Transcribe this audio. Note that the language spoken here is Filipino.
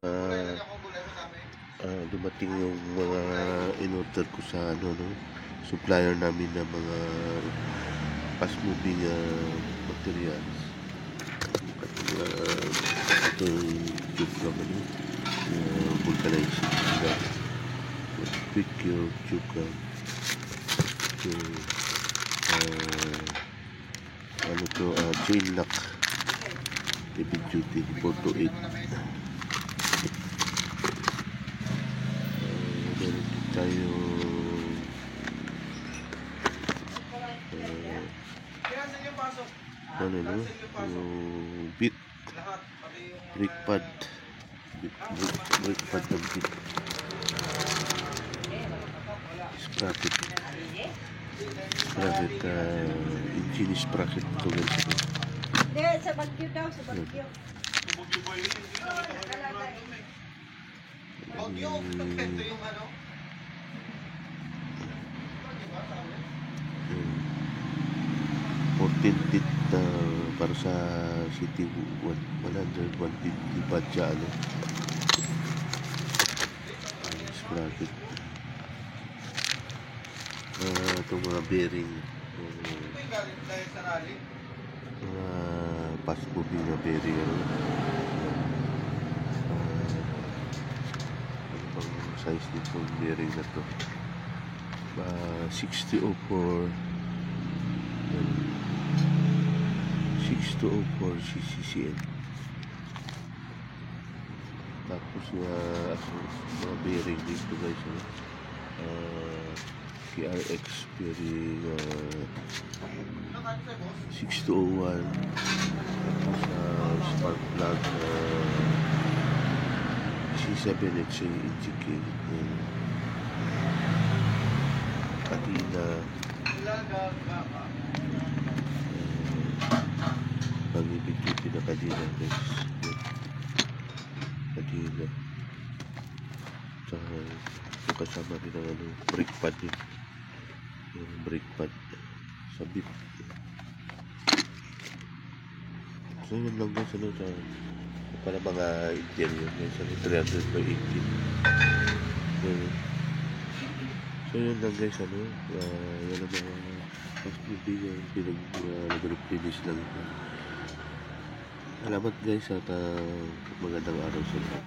ah, Dumating yung mga in-order ko sa supplier namin ng mga fast moving materials. Ito yung tube ng vulcanizing na quick cure tube gun. Ito chain lock heavy duty 4 to 8. Meron tayo yung bit brake pad ng bit sprocket engine sprocket ito guys. Hindi, sa Bagyo daw, sa Bagyo. Ito yung ano? 14 feet para sa city 100 150 badya sprocket. Itong mga bearing mga fast moving na bearing ang size nitong bearing na to 6004 CCCN. Tapos mga bearing dito guys, KRX bearing 6201. Tapos spark plug C7HA EGK, katina, pang-ibig-ibig na kadina guys, kadina. Tsaka yung kasama rin ang brake pad yun, yung brake pad sa bit. So yun lang guys, para mga interior guys, 300 by 18. So yun lang guys, yan ang mga fast moving yung pinag-replenish lang. Salamat guys at magandang araw sa inyo.